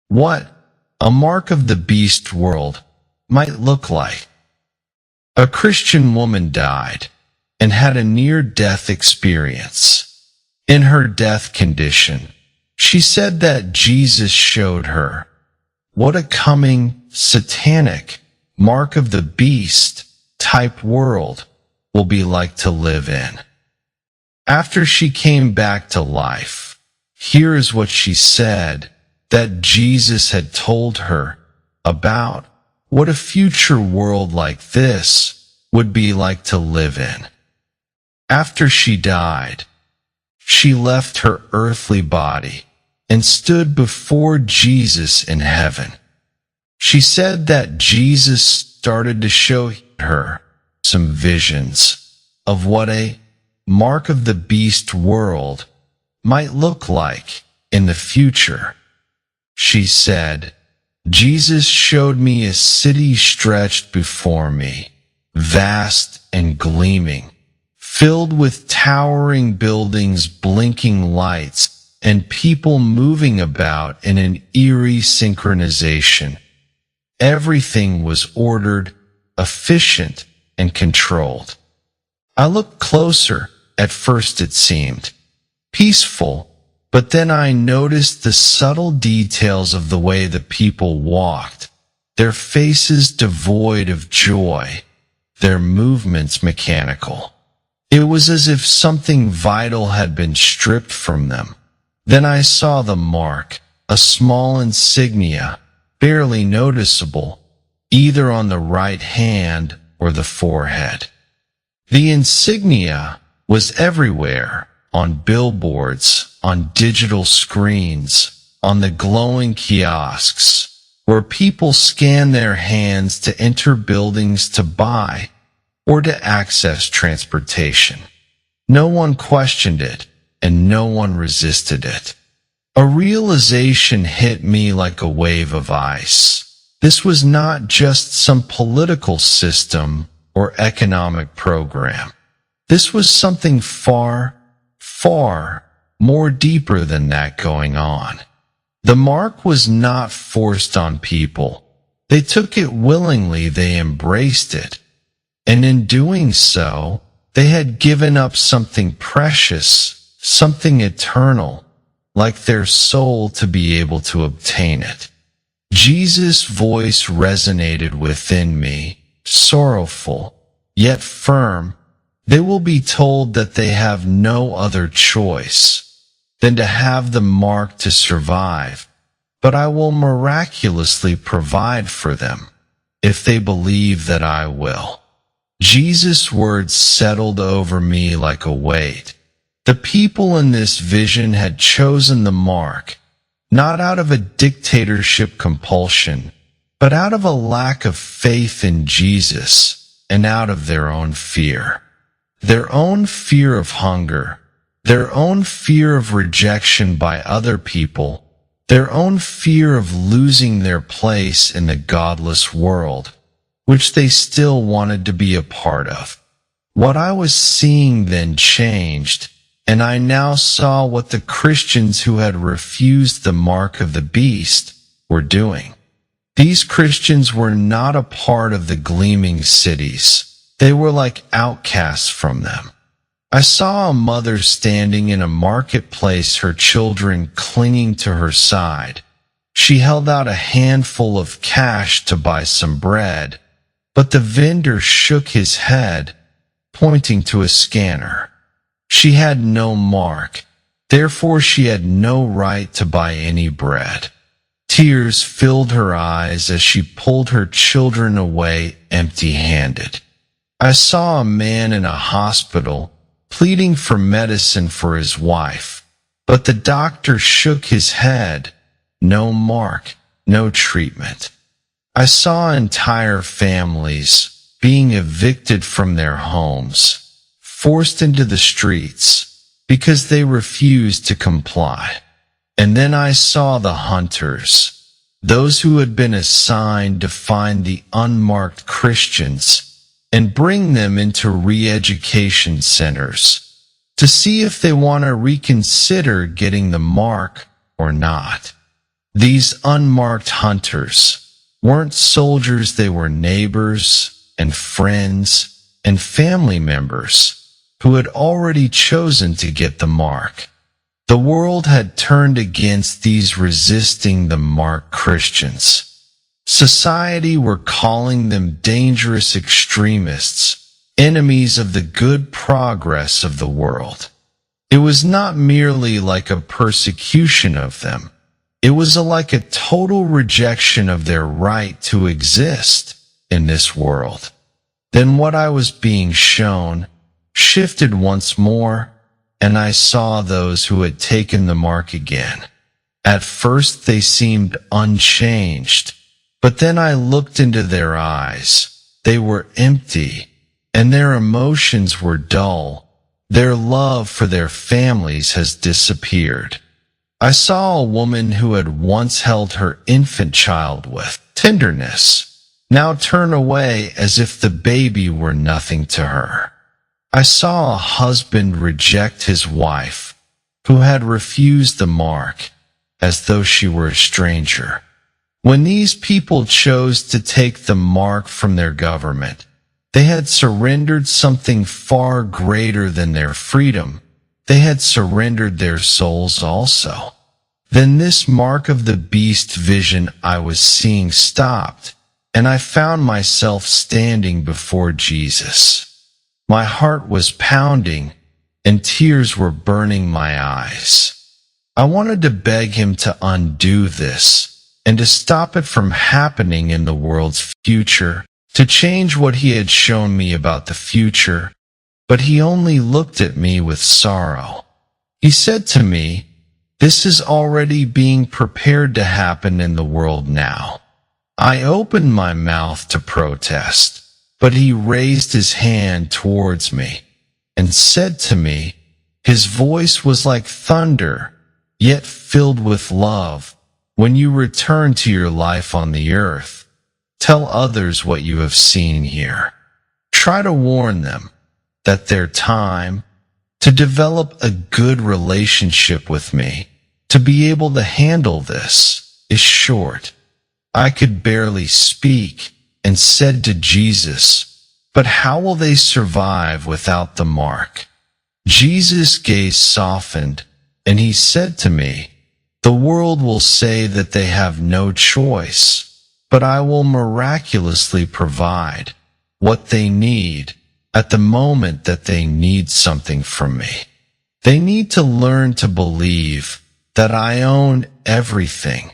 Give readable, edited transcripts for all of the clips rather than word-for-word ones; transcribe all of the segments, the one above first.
what a mark of the beast world might look like. A Christian woman died and had a near-death experience. In her death condition, she said that Jesus showed her what a coming satanic mark of the beast type world will be like to live in. After she came back to life, here is what she said that Jesus had told her about what a future world like this would be like to live in. After she died, she left her earthly body and stood before Jesus in heaven. She said that Jesus started to show her some visions of what a mark of the beast world might look like in the future. She said, Jesus showed me a city stretched before me, vast and gleaming, filled with towering buildings, blinking lights, and people moving about in an eerie synchronization. Everything was ordered, efficient, and controlled. I looked closer. At first it seemed peaceful, but then I noticed the subtle details of the way the people walked, their faces devoid of joy, their movements mechanical. It was as if something vital had been stripped from them. Then I saw the mark, a small insignia, barely noticeable, either on the right hand or the forehead. The insignia was everywhere, on billboards, on digital screens, on the glowing kiosks, where people scan their hands to enter buildings to buy or to access transportation. No one questioned it, and no one resisted it. A realization hit me like a wave of ice. This was not just some political system or economic program. This was something far, far more deeper than that going on. The mark was not forced on people. They took it willingly, they embraced it. And in doing so, they had given up something precious, something eternal, like their soul, to be able to obtain it. Jesus' voice resonated within me, sorrowful, yet firm. They will be told that they have no other choice than to have the mark to survive, but I will miraculously provide for them if they believe that I will. Jesus' words settled over me like a weight. The people in this vision had chosen the mark, not out of a dictatorship compulsion, but out of a lack of faith in Jesus and out of their own fear. Their own fear of hunger, their own fear of rejection by other people, their own fear of losing their place in the godless world, which they still wanted to be a part of. What I was seeing then changed, and I now saw what the Christians who had refused the mark of the beast were doing. These Christians were not a part of the gleaming cities. They were like outcasts from them. I saw a mother standing in a marketplace, her children clinging to her side. She held out a handful of cash to buy some bread, but the vendor shook his head, pointing to a scanner. She had no mark, therefore she had no right to buy any bread. Tears filled her eyes as she pulled her children away empty-handed. I saw a man in a hospital pleading for medicine for his wife, but the doctor shook his head. No mark, no treatment. I saw entire families being evicted from their homes, forced into the streets because they refused to comply. And then I saw the hunters, those who had been assigned to find the unmarked Christians and bring them into re-education centers to see if they want to reconsider getting the mark or not. These unmarked hunters weren't soldiers, they were neighbors and friends and family members who had already chosen to get the mark. The world had turned against these resisting the mark Christians. Society were calling them dangerous extremists, enemies of the good progress of the world. It was not merely like a persecution of them. It was like a total rejection of their right to exist in this world. Then what I was being shown shifted once more, and I saw those who had taken the mark again. At first they seemed unchanged, but then I looked into their eyes. They were empty, and their emotions were dull. Their love for their families has disappeared. I saw a woman who had once held her infant child with tenderness, now turn away as if the baby were nothing to her. I saw a husband reject his wife, who had refused the mark, as though she were a stranger. When these people chose to take the mark from their government, they had surrendered something far greater than their freedom. They had surrendered their souls also. Then this mark of the beast vision I was seeing stopped, and I found myself standing before Jesus. My heart was pounding, and tears were burning my eyes. I wanted to beg him to undo this, and to stop it from happening in the world's future, to change what he had shown me about the future, but he only looked at me with sorrow. He said to me, "This is already being prepared to happen in the world now." I opened my mouth to protest, but he raised his hand towards me and said to me, his voice was like thunder, yet filled with love, "When you return to your life on the earth, tell others what you have seen here. Try to warn them that their time to develop a good relationship with me, to be able to handle this, is short." I could barely speak and said to Jesus, "But how will they survive without the mark?" Jesus' gaze softened, and he said to me, "The world will say that they have no choice, but I will miraculously provide what they need at the moment that they need something from me. They need to learn to believe that I own everything,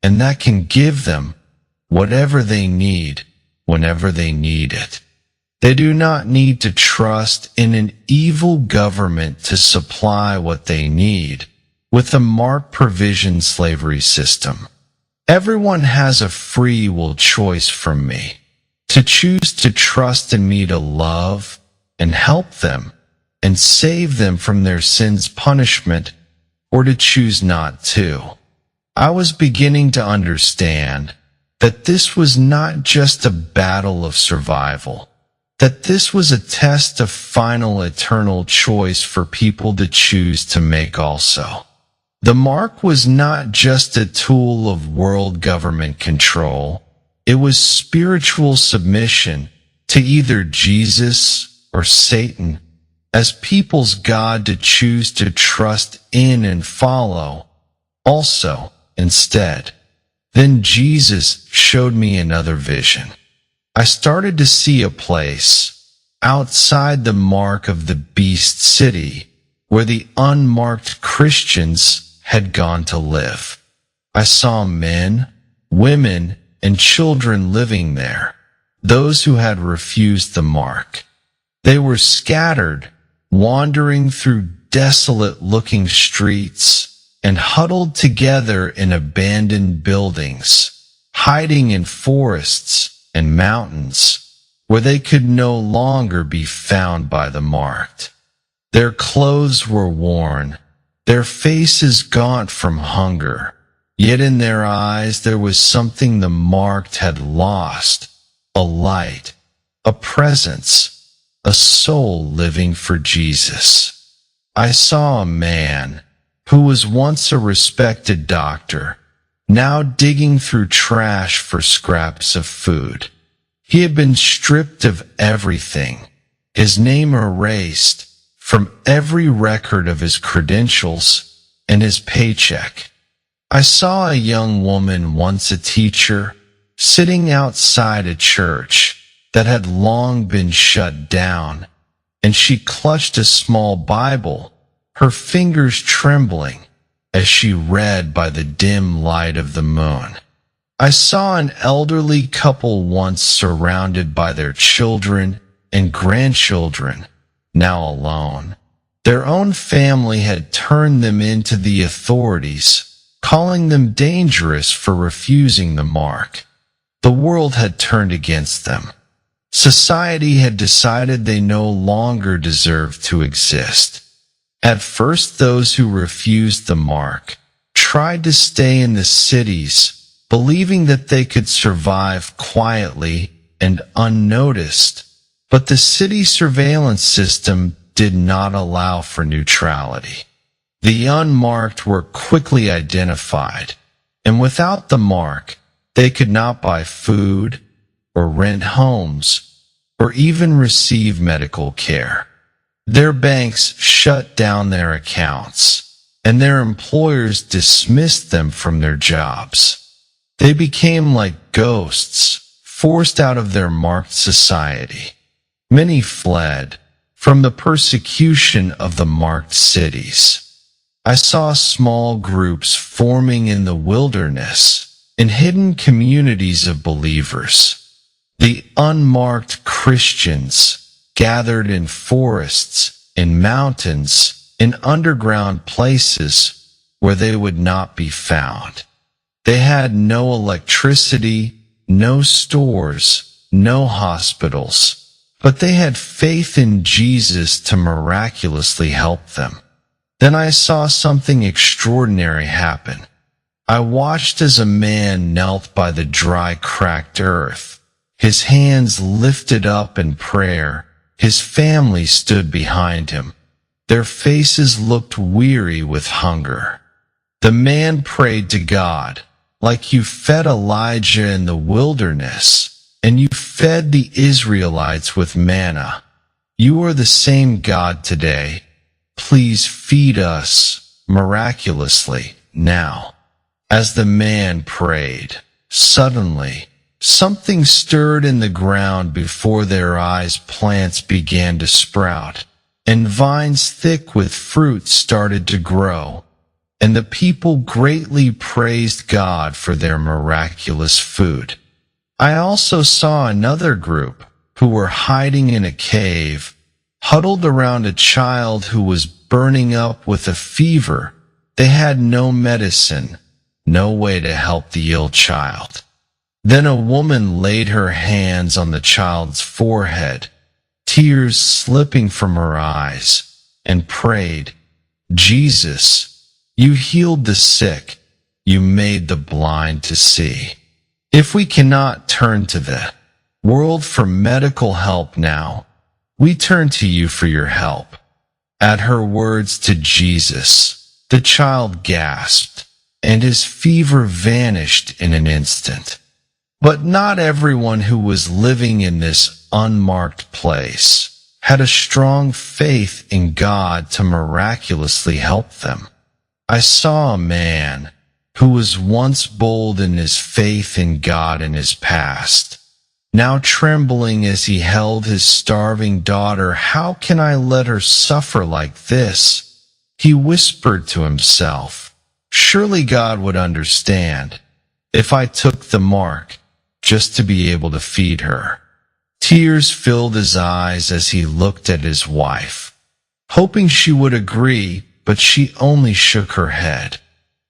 and that can give them whatever they need whenever they need it. They do not need to trust in an evil government to supply what they need with a mark provision slavery system. Everyone has a free will choice from me, to choose to trust in me to love and help them and save them from their sins' punishment, or to choose not to. I was beginning to understand that this was not just a battle of survival, that this was a test of final eternal choice for people to choose to make also. The mark was not just a tool of world government control. It was spiritual submission to either Jesus or Satan as people's God to choose to trust in and follow also instead. Then Jesus showed me another vision. I started to see a place outside the mark of the beast city where the unmarked Christians had gone to live. I saw men, women, and children living there, those who had refused the mark. They were scattered, wandering through desolate-looking streets, and huddled together in abandoned buildings, hiding in forests and mountains, where they could no longer be found by the marked. Their clothes were worn, their faces gaunt from hunger, yet in their eyes there was something the marked had lost, a light, a presence, a soul living for Jesus. I saw a man who was once a respected doctor, now digging through trash for scraps of food. He had been stripped of everything, his name erased from every record of his credentials and his paycheck. I saw a young woman, once a teacher, sitting outside a church that had long been shut down, and she clutched a small Bible, her fingers trembling as she read by the dim light of the moon. I saw an elderly couple once surrounded by their children and grandchildren, now alone. Their own family had turned them into the authorities, calling them dangerous for refusing the mark. The world had turned against them. Society had decided they no longer deserved to exist. At first, those who refused the mark tried to stay in the cities, believing that they could survive quietly and unnoticed. But the city surveillance system did not allow for neutrality. The unmarked were quickly identified, and without the mark, they could not buy food or rent homes or even receive medical care. Their banks shut down their accounts, and their employers dismissed them from their jobs. They became like ghosts, forced out of their marked society. Many fled from the persecution of the marked cities. I saw small groups forming in the wilderness, in hidden communities of believers. The unmarked Christians gathered in forests, in mountains, in underground places where they would not be found. They had no electricity, no stores, no hospitals, but they had faith in Jesus to miraculously help them. Then I saw something extraordinary happen. I watched as a man knelt by the dry, cracked earth, his hands lifted up in prayer. His family stood behind him. Their faces looked weary with hunger. The man prayed to God, like you fed Elijah in the wilderness, and you fed the Israelites with manna. You are the same God today. Please feed us miraculously now. As the man prayed, suddenly, something stirred in the ground before their eyes. Plants began to sprout, and vines thick with fruit started to grow. And the people greatly praised God for their miraculous food. I also saw another group who were hiding in a cave, huddled around a child who was burning up with a fever. They had no medicine, no way to help the ill child. Then a woman laid her hands on the child's forehead, tears slipping from her eyes, and prayed, Jesus, you healed the sick, you made the blind to see. If we cannot turn to the world for medical help now, we turn to you for your help. At her words to Jesus, the child gasped, and his fever vanished in an instant. But not everyone who was living in this unmarked place had a strong faith in God to miraculously help them. I saw a man who was once bold in his faith in God in his past, now trembling as he held his starving daughter. How can I let her suffer like this? He whispered to himself. Surely God would understand if I took the mark just to be able to feed her. Tears filled his eyes as he looked at his wife, hoping she would agree, but she only shook her head.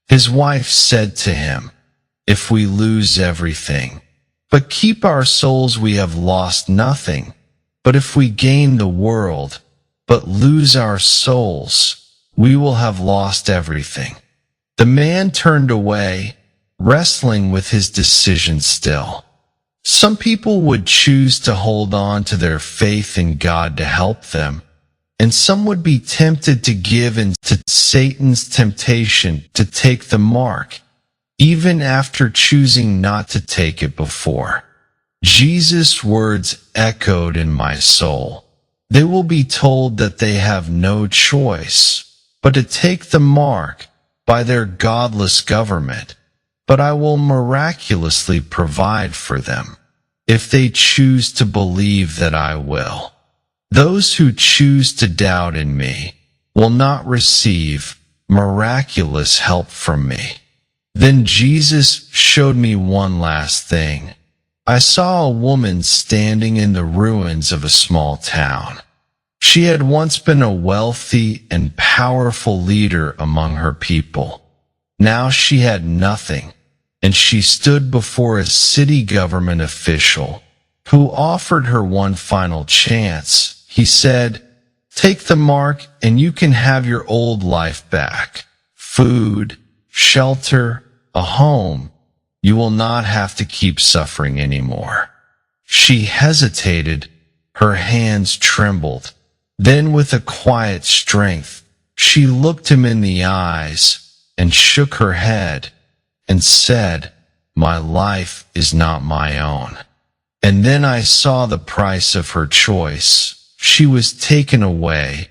His wife said to him, if we lose everything, but keep our souls, we have lost nothing. But if we gain the world, but lose our souls, we will have lost everything. The man turned away, wrestling with his decision still. Some people would choose to hold on to their faith in God to help them, and some would be tempted to give in to Satan's temptation to take the mark. even after choosing not to take it before. Jesus' words echoed in my soul. They will be told that they have no choice but to take the mark by their godless government, but I will miraculously provide for them if they choose to believe that I will. Those who choose to doubt in me will not receive miraculous help from me. Then Jesus showed me one last thing. I saw a woman standing in the ruins of a small town. She had once been a wealthy and powerful leader among her people. Now she had nothing, and she stood before a city government official who offered her one final chance. He said, "Take the mark and you can have your old life back. Food, shelter, a home. You will not have to keep suffering anymore." She hesitated. Her hands trembled. Then with a quiet strength, she looked him in the eyes and shook her head and said, "My life is not my own." And then I saw the price of her choice. She was taken away,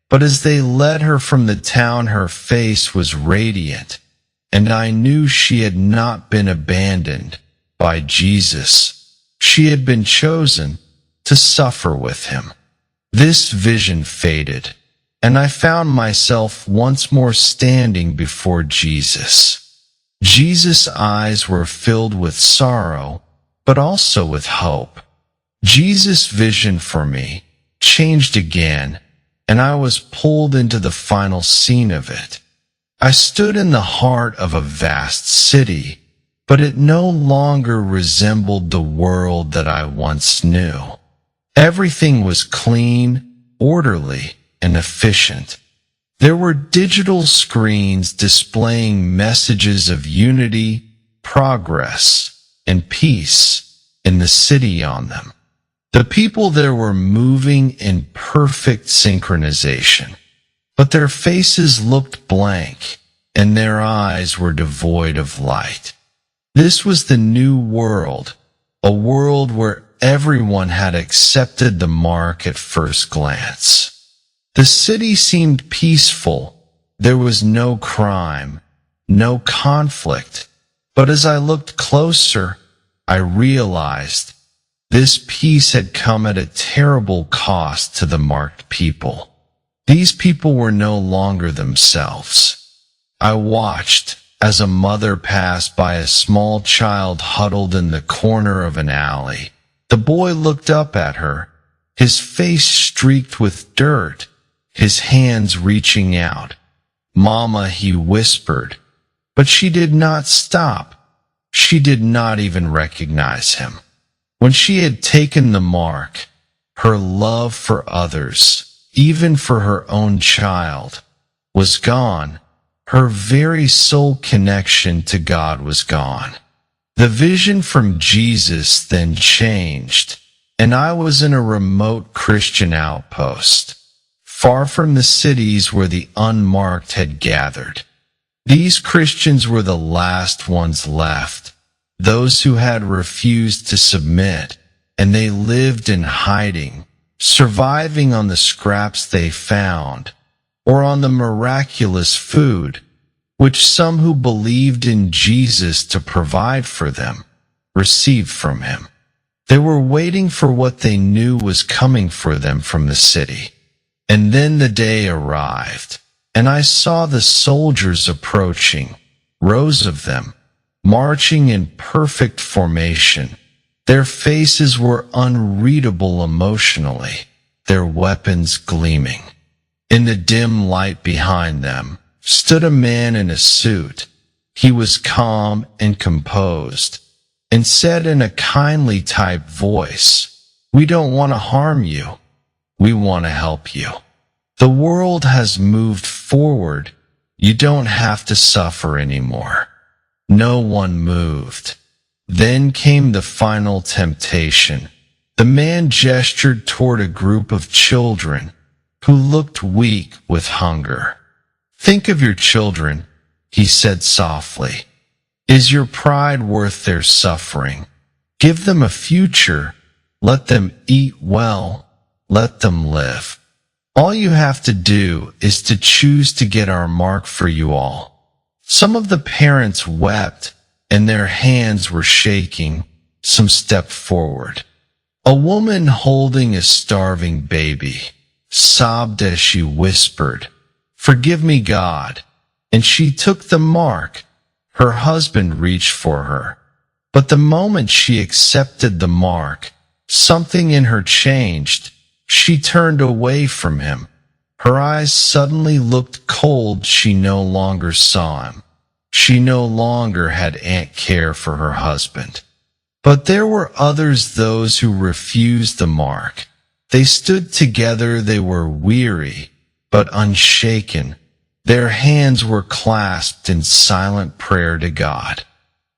but as they led her from the town, her face was radiant, and I knew she had not been abandoned by Jesus. She had been chosen to suffer with him. This vision faded, and I found myself once more standing before Jesus. Jesus' eyes were filled with sorrow, but also with hope. Jesus' vision for me changed again, and I was pulled into the final scene of it. I stood in the heart of a vast city, but it no longer resembled the world that I once knew. Everything was clean, orderly, and efficient. There were digital screens displaying messages of unity, progress, and peace in the city on them. The people there were moving in perfect synchronization, but their faces looked blank, and their eyes were devoid of light. This was the new world, a world where everyone had accepted the mark at first glance. The city seemed peaceful. There was no crime, no conflict. But as I looked closer, I realized this peace had come at a terrible cost to the marked people. These people were no longer themselves. I watched as a mother passed by a small child huddled in the corner of an alley. The boy looked up at her, his face streaked with dirt, his hands reaching out. "Mama," he whispered, but she did not stop. She did not even recognize him. When she had taken the mark, her love for others, even for her own child, was gone. Her very soul connection to God was gone. The vision from Jesus then changed, and I was in a remote Christian outpost, far from the cities where the unmarked had gathered. These Christians were the last ones left, those who had refused to submit, and they lived in hiding, surviving on the scraps they found, or on the miraculous food which some who believed in Jesus to provide for them received from him. They were waiting for what they knew was coming for them from the city. And then the day arrived, and I saw the soldiers approaching, rows of them, marching in perfect formation. Their faces were unreadable emotionally, their weapons gleaming. In the dim light behind them stood a man in a suit. He was calm and composed, and said in a kindly type voice, "We don't want to harm you. We want to help you. The world has moved forward. You don't have to suffer anymore." No one moved. Then came the final temptation. The man gestured toward a group of children who looked weak with hunger. "Think of your children," he said softly. Is your pride worth their suffering? Give them a future. Let them eat well. Let them live. All you have to do is to choose to get our mark for you all. Some of the parents wept, and their hands were shaking. Some stepped forward. A woman holding a starving baby sobbed as she whispered, "Forgive me, God." And she took the mark. Her husband reached for her. But the moment she accepted the mark, something in her changed. She turned away from him. Her eyes suddenly looked cold. She no longer saw him. She no longer had care for her husband. But there were others, those who refused the mark. They stood together. They were weary, but unshaken. Their hands were clasped in silent prayer to God.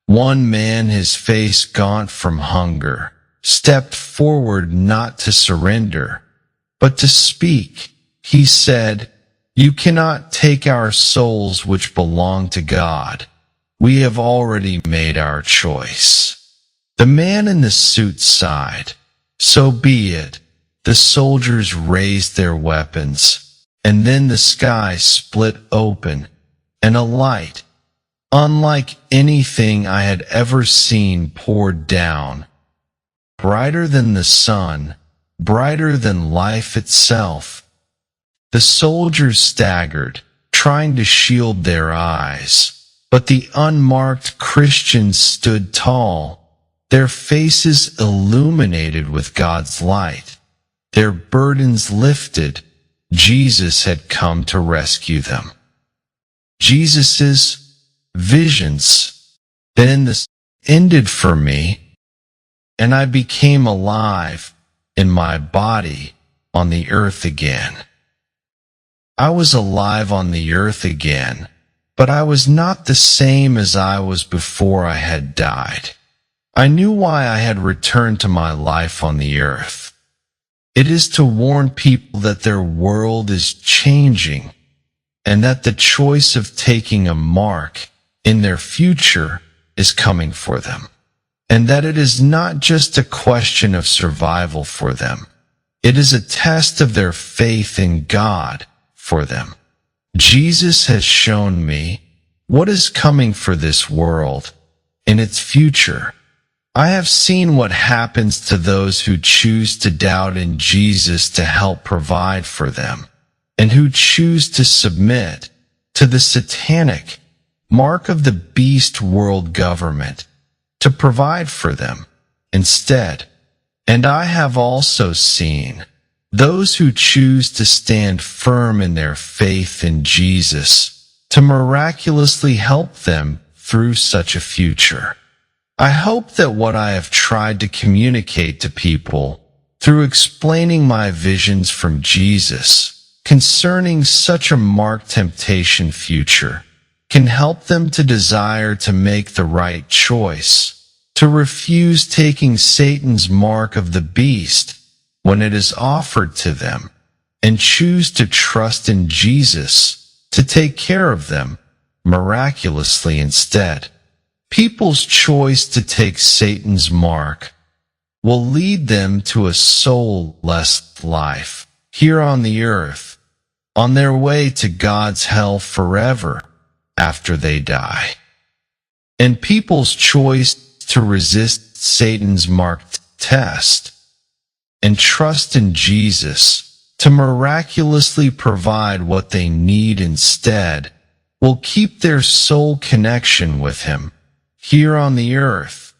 One man, his face gaunt from hunger, stepped forward not to surrender, but to speak. He said, "You cannot take our souls which belong to God. We have already made our choice." The man in the suit sighed. "So be it." The soldiers raised their weapons, and then the sky split open, and a light, unlike anything I had ever seen, poured down. Brighter than the sun, brighter than life itself. The soldiers staggered, trying to shield their eyes, but the unmarked Christians stood tall, their faces illuminated with God's light, their burdens lifted. Jesus had come to rescue them. Jesus's visions. Then this ended for me, and I became alive in my body on the earth again. I was alive on the earth again, but I was not the same as I was before I had died. I knew why I had returned to my life on the earth. It is to warn people that their world is changing, and that the choice of taking a mark in their future is coming for them, and that it is not just a question of survival for them. It is a test of their faith in God for them. Jesus has shown me what is coming for this world in its future. I have seen what happens to those who choose to doubt in Jesus to help provide for them, and who choose to submit to the satanic mark of the beast world government to provide for them instead. And I have also seen those who choose to stand firm in their faith in Jesus to miraculously help them through such a future. I hope that what I have tried to communicate to people through explaining my visions from Jesus concerning such a marked temptation future can help them to desire to make the right choice, to refuse taking Satan's mark of the beast when it is offered to them, and choose to trust in Jesus to take care of them miraculously instead. People's choice to take Satan's mark will lead them to a soulless life here on the earth, on their way to God's hell forever after they die. And people's choice to resist Satan's marked test and trust in Jesus to miraculously provide what they need instead will keep their soul connection with Him here on the earth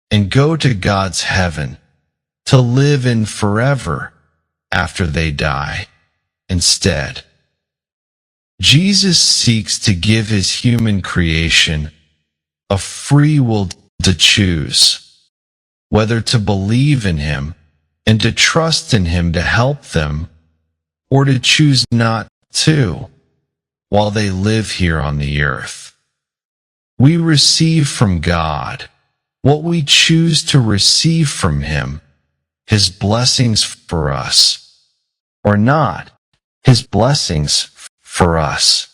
and go to God's heaven to live in forever after they die instead. Jesus seeks to give His human creation a free will to choose whether to believe in Him and to trust in Him to help them, or to choose not to while they live here on the earth. We receive from God what we choose to receive from Him, His blessings for us, or not His blessings for us.